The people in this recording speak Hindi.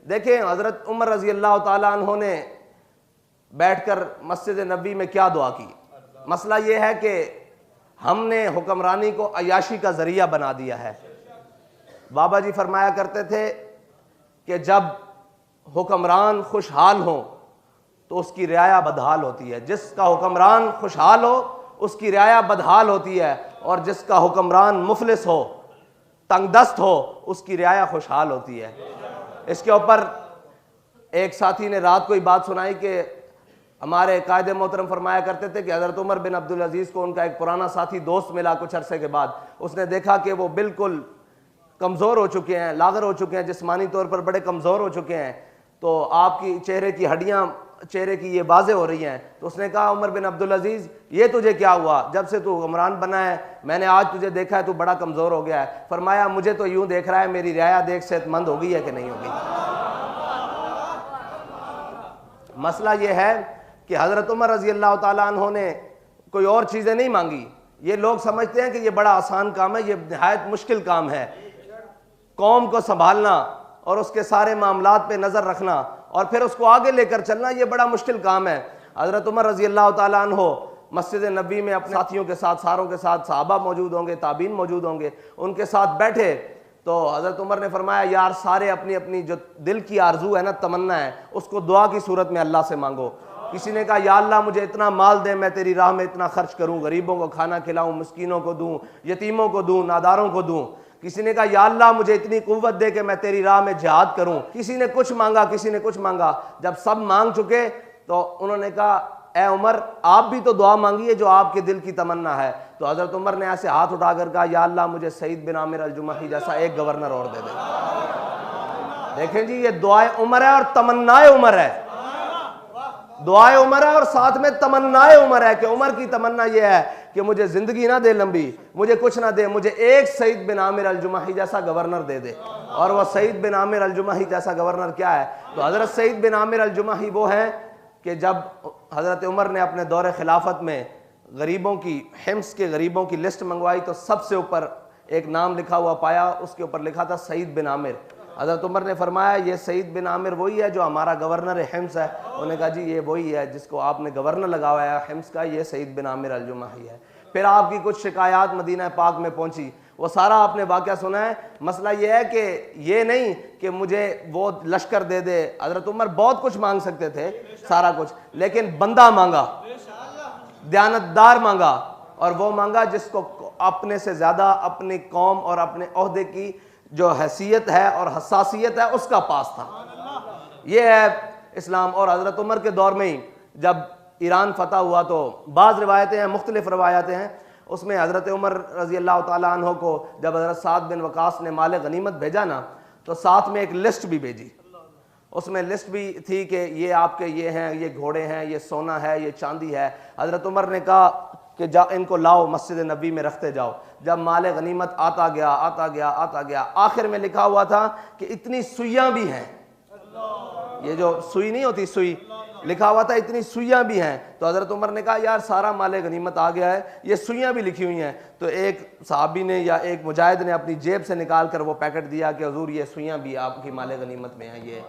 देखें हज़रत उमर रज़ी अल्लाह ताला अन्हो ने बैठकर मस्जिद नबी में क्या दुआ की। मसला ये है कि हमने हुक्मरानी को अयाशी का ज़रिया बना दिया है। बाबा जी फरमाया करते थे कि जब हुक्मरान खुशहाल हो तो उसकी रियाया बदहाल होती है। जिसका हुक्मरान खुशहाल हो उसकी रियाया बदहाल होती है, और जिसका हुक्मरान मुफलिस हो, तंगदस्त हो, उसकी रियाया खुशहाल होती है। इसके ऊपर एक साथी ने रात को ही बात सुनाई कि हमारे कायदे मोहतरम फरमाया करते थे कि हज़रत उमर बिन अब्दुल अजीज़ को उनका एक पुराना साथी दोस्त मिला कुछ अरसे के बाद। उसने देखा कि वो बिल्कुल कमज़ोर हो चुके हैं, लागर हो चुके हैं, जिस्मानी तौर पर बड़े कमज़ोर हो चुके हैं, तो आपकी चेहरे की हड्डियाँ चेहरे की ये वाज़े हो रही हैं। तो उसने कहा उमर बिन अब्दुल अजीज़ ये तुझे क्या हुआ, जब से तू हुक्मरान बना है मैंने आज तुझे देखा है तू बड़ा कमज़ोर हो गया है। फरमाया मुझे तो यूँ देख रहा है मेरी रियाया देख सेहतमंद हो गई है कि नहीं हो गई। मसला ये है कि हज़रत उमर रज़ी अल्लाह ताला अन्हो ने कोई और चीज़ें नहीं मांगी। ये लोग समझते हैं कि ये बड़ा आसान काम है, ये निहायत मुश्किल काम है। कौम को संभालना और उसके सारे मामलात पे नज़र रखना और फिर उसको आगे लेकर चलना, ये बड़ा मुश्किल काम है। हज़रत उमर रज़ी अल्लाह ताला अन्हो मस्जिद नबी में अपने साथियों के साथ, सारों के साथ, सहाबा मौजूद होंगे, ताबीन मौजूद होंगे, उनके साथ बैठे तो हज़रत उमर ने फरमाया यार सारे अपनी अपनी जो दिल की आरजू है ना, तमन्ना है, उसको दुआ की सूरत में अल्लाह से मांगो। किसी ने कहा या अल्लाह मुझे इतना माल दे, मैं तेरी राह में इतना खर्च करूँ, गरीबों को खाना खिलाऊँ, मिस्कीनों को दूँ, यतीमों को दूँ, नादारों को दूँ। किसी ने कहा या अल्लाह मुझे इतनी कुव्वत दे कि मैं तेरी राह में जिहाद करूँ। किसी ने कुछ मांगा, किसी ने कुछ मांगा। जब सब मांग चुके तो उन्होंने कहा ए उमर आप भी तो दुआ मांगिए जो आपके दिल की तमन्ना है। तो हज़रत उमर ने ऐसे हाथ उठाकर कहा या अल्लाह मुझे सईद बिन आमिर अल-जुमही जैसा एक गवर्नर और दे दे। देखें जी, ये दुआए उमर है और तमन्नाए उमर है। दुआए उमर है और साथ में तमन्नाए उमर है कि उमर की तमन्ना यह है कि मुझे जिंदगी ना दे लंबी, मुझे कुछ ना दे, मुझे एक सईद बिन आमिर अल-जुमही जैसा गवर्नर दे दे। और वह सईद बिन आमिर अल-जुमही जैसा गवर्नर क्या है? तो हज़रत सईद बिन आमिर अल-जुमही वो हैं कि जब हज़रत उमर ने अपने दौरे खिलाफत में गरीबों की, हिम्स के गरीबों की लिस्ट मंगवाई तो सबसे ऊपर एक नाम लिखा हुआ पाया, उसके ऊपर लिखा था सईद बिन आमिर। हज़रत उमर ने फरमाया ये सईद बिन आमिर वही है जो हमारा गवर्नर हिम्स है। उन्होंने कहा जी ये वही है जिसको आपने गवर्नर लगाया है हिम्स का, ये सईद बिन आमिर अल-जुमही है। फिर आपकी कुछ शिकायत मदीना पाक में पहुंची, वो सारा आपने वाक़या सुना है। मसला ये है कि ये नहीं कि मुझे वो लश्कर दे दे। हज़रत उमर बहुत कुछ मांग सकते थे, सारा कुछ, लेकिन बंदा मांगा, दयानतदार मांगा, और वो मांगा जिसको अपने से ज़्यादा अपनी कौम और अपने ओहदे की जो हैसियत है और हसासियत है उसका पास था। ये है इस्लाम। और हज़रत उमर के दौर में ही जब ईरान फतह हुआ तो बाज़ रिवायतें हैं, मुख्तलिफ रवायतें हैं, उसमें हज़रत उमर रज़ी अल्लाह ताला अन्हो को जब हज़रत साद बिन वकास ने माल गनीमत भेजा ना, तो साथ में एक लिस्ट भी भेजी। उसमें लिस्ट भी थी कि ये आपके ये हैं, ये घोड़े हैं, ये सोना है, ये चांदी है। हज़रत उमर ने कहा कि जा इनको लाओ मस्जिद नबी में रखते जाओ। जब माल गनीमत आता गया आता गया आता गया, आखिर में लिखा हुआ था कि इतनी सुइयाँ भी हैं, ये जो सुई नहीं होती सुई, लिखा हुआ था इतनी सुइयाँ भी हैं। तो हज़रत उमर ने कहा यार सारा माल गनीमत आ गया है, ये सुइयाँ भी लिखी हुई हैं। तो एक सहाबी ने या एक मुजाहिद ने अपनी जेब से निकाल कर वो पैकेट दिया कि हुजूर ये सुइयाँ भी आपकी माल गनीमत में हैं। ये